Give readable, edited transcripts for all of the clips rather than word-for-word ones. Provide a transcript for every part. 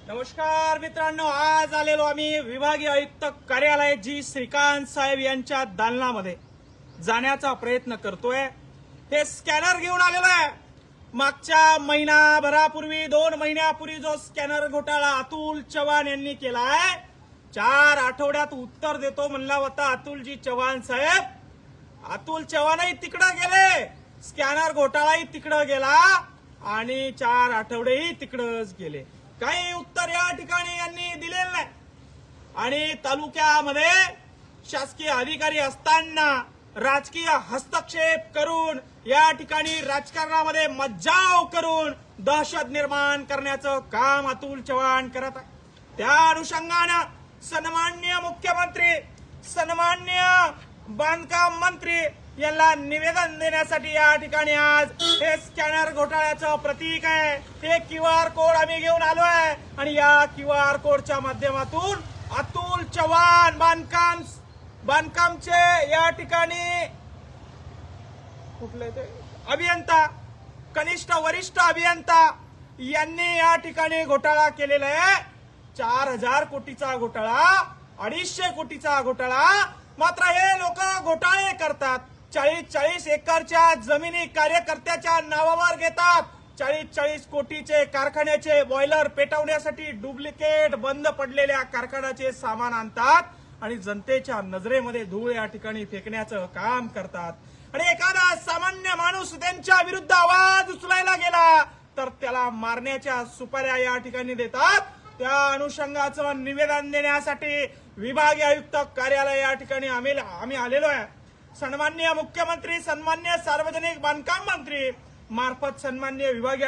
नमस्कार मित्रांनो, आज आलेलो आम्ही विभागीय आयुक्त कार्यालय जी श्रीकांत साहेब यांच्या दालनामध्ये जाण्याचा प्रयत्न करतोय। हे स्कॅनर घेऊन आलेलो आहे। मागच्या महिनाभरापूर्वी 2 महिन्यापूर्वी जो स्कॅनर घोटाळा अतुल चव्हाण यांनी केला आहे, 4 आठवड्यात उत्तर देतो म्हणला होता अतुलजी चव्हाण साहेब। अतुल चव्हाणही तिकडे गेले, स्कॅनर घोटाळाही तिकडे गेला आणि 4 आठवडेही तिकडेच गेले। काही उत्तर या ठिकाणी यांनी दिलेलं नाही। आणि तालुक्यामध्ये शासकीय अधिकारी असताना राजकीय हस्तक्षेप करून या ठिकाणी राजकारणामध्ये मज्जाव करून दहशत निर्माण करण्याचं काम अतुल चव्हाण करत आहे। त्या अनुषंगानं सन्माननीय मुख्यमंत्री, सन्माननीय बांधकाम मंत्री यांना निवेदन देण्यासाठी या ठिकाणी आज हे स्कॅनर घोटाळ्याचं प्रतीक आहे, हे QR कोड आम्ही घेऊन आलोय आणि या QR कोडच्या माध्यमातून अतुल चव्हाण बांधकामचे या ठिकाणी कुठले ते अभियंता, कनिष्ठ वरिष्ठ अभियंता यांनी या ठिकाणी घोटाळा केलेला आहे। 4000 कोटीचा घोटाळा, 250 कोटीचा घोटाळा। मात्र हे लोक घोटाळे करतात। 40 एकरच्या जमिनी कार्यकर्त्याच्या नावावर घेतात। 40 कोटीचे कारखान्याचे बॉयलर पेटवण्यासाठी डुप्लिकेट बंद पडलेल्या कारखान्याचे सामान आणतात आणि जनतेच्या नजरेमध्ये धूळ या ठिकाणी फेकण्याचं काम करतात। आणि एखादा सामान्य माणूस त्यांच्या विरुद्ध आवाज उचलायला गेला तर त्याला मारण्याच्या सुपाऱ्या या ठिकाणी देतात। त्या अनुषंगाचं निवेदन देण्यासाठी विभागीय आयुक्त कार्यालय या ठिकाणी आम्ही आलेलो आहे। सन्माननीय मुख्यमंत्री, सन्माननीय सार्वजनिक बांधकाम मंत्री मार्फत सन्माननीय विभागीय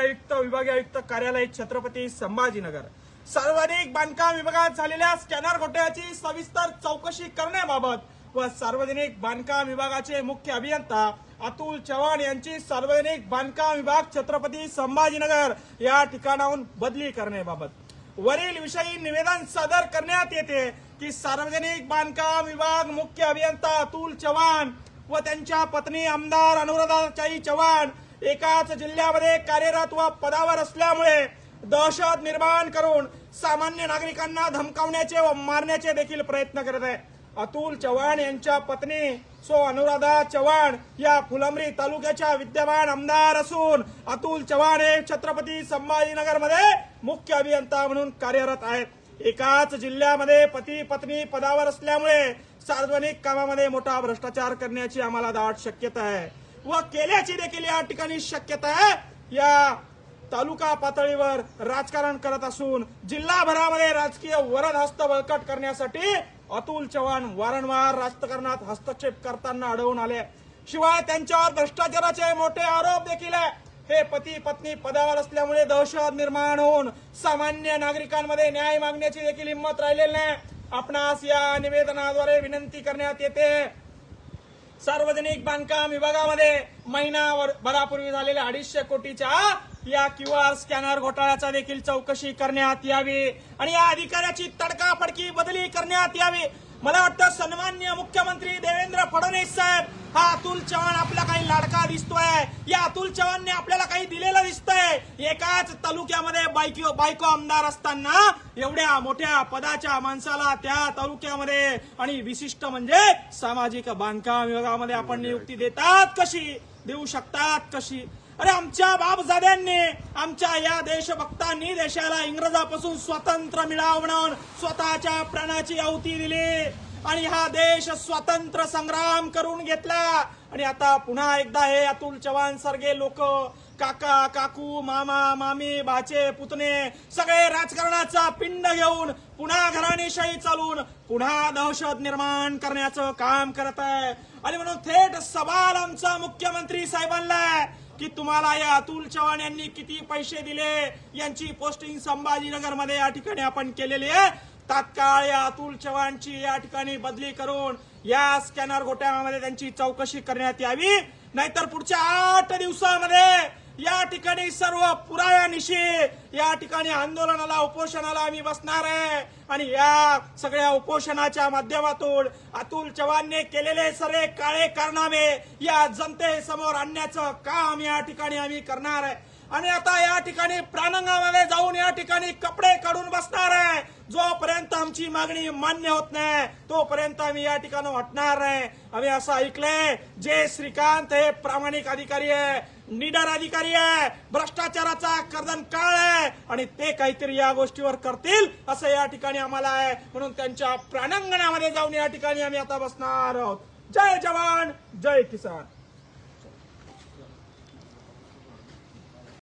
आयुक्त कार्यालय छत्रपती संभाजीनगर सार्वजनिक बांधकाम विभागात झालेल्या स्कॅनर घोटाळ्याची सविस्तर चौकशी करण्याबाबत व सार्वजनिक बांधकाम विभागाचे मुख्य अभियंता अतुल चव्हाण यांची सार्वजनिक बांधकाम विभाग छत्रपती संभाजीनगर या ठिकाणाहून बदली करण्याबाबत वरील विषयी निवेदन सादर करण्यात येते की सार्वजनिक बांधकाम विभाग मुख्य अभियंता अतुल चव्हाण व त्यांच्या पत्नी आमदार अनुराधाताई चव्हाण एकाच जिल्ह्यामध्ये कार्यरत व पदावर असल्यामुळे दहशत निर्माण करून सामान्य नागरिकांना धमकावण्याचे व मारण्याचे देखील प्रयत्न करत आहे। अतुल चव्हाण यांच्या पत्नी अनुराधा चव्हाण या फुलंब्री तालुक्याच्या विद्यमान आमदार असून अतुल चव्हाण हे छत्रपती संभाजीनगरमध्ये मुख्य अभियंता म्हणून कार्यरत आहेत। एकाच जिल्ह्यामध्ये पती पत्नी पदावर असल्यामुळे सार्वजनिक कामामध्ये मोठा भ्रष्टाचार करण्याची आम्हाला दाट शक्यता आहे व केल्याची देखील या ठिकाणी शक्यता आहे। या तालुका पातळीवर राजकारण करत असून जिल्हाभरामध्ये राजकीय वरद हस्त बळकट करण्यासाठी अतुल चव्हाण वारंवार राजकारणात हस्तक्षेप करताना आढळून आले। शिवाय त्यांच्यावर भ्रष्टाचाराचे मोठे आरोप देखील आहे। हे पती पत्नी पदावर असल्यामुळे दहशत निर्माण होऊन सामान्य नागरिकांमध्ये न्याय मागण्याची देखील हिंमत राहिलेली नाही। आपणास या निवेदनाद्वारे विनंती करण्यात येते, सार्वजनिक बांधकाम विभागामध्ये महिनाभरापूर्वी झालेल्या 250 कोटीच्या या QR स्कॅनर घोटाळ्याचा देखील चौकशी करण्यात यावी आणि या अधिकाऱ्याची तडकाफडकी बदली करण्यात यावी। मला वाटतं सन्माननीय मुख्यमंत्री देवेंद्र फडणवीस साहेब, हा अतुल चव्हाण आपला काही लाडका दिसतोय, या अतुल चव्हाणने आपल्याला काही दिलेलं दिसतंय। एकाच तालुक्यामध्ये बायको आमदार असताना एवढ्या मोठ्या पदाच्या माणसाला त्या तालुक्यामध्ये आणि विशिष्ट म्हणजे सामाजिक बांधकाम विभागामध्ये आपण नियुक्ती देऊ शकतात कशी? अरे आमच्या बापजाद्यांनी, आमच्या या देशभक्तांनी देशाला इंग्रजापासून स्वातंत्र्य मिळावं म्हणून स्वतःच्या प्राणाची आहुती दिली आणि हा देश स्वातंत्र्य संग्राम करून घेतला। आणि आता पुन्हा एकदा हे अतुल चव्हाण सारखे लोक, काका काकू, मामा मामी, भाचे पुतणे सगळे राजकारणाचा पिंड घेऊन पुन्हा घराणेशाही चालून पुन्हा दहशत निर्माण करण्याचं काम करत आहे। आणि म्हणून थेट सवाल आमचा मुख्यमंत्री साहेबांना की तुम्हाला या अतुल चव्हाण यांनी किती पैसे दिले, यांची पोस्टिंग संभाजीनगरमध्ये या ठिकाणी आपण केलेली आहे। तात्काळ या अतुल चव्हाणची या ठिकाणी बदली करून या स्कॅनर घोटाळ्यामध्ये त्यांची चौकशी करण्यात यावी, नाहीतर पुढच्या 8 दिवसामध्ये या ठिकाणी सर्व पुराव्यानिशी या ठिकाणी आंदोलनाला, उपोषणाला आम्ही बसणार आहे आणि या सगळ्या उपोषणाच्या माध्यमातून अतुल चव्हाणने केलेले सर्व काळे कारनामे या जनतेसमोर आणण्याचं काम या ठिकाणी आम्ही करणार आहे। आणि आता या ठिकाणी प्राणंगामध्ये जाऊन या ठिकाणी कपडे काढून बसणार आहे. जोपर्यंत आमची मागणी मान्य होत नाही तोपर्यंत आम्ही या ठिकाणी हटणार नाही. आम्ही असं ऐकलंय जे श्रीकांत हे प्रामाणिक अधिकारी आहे, निडर अधिकारी आहे, भ्रष्टाचाराचा कर्दन काळ आहे आणि ते काहीतरी या गोष्टीवर करतील असं या ठिकाणी आम्हाला आहे. म्हणून त्यांच्या प्राणंगणामध्ये जाऊन या ठिकाणी आम्ही आता बसणार आहोत. जय जवान जय किसान.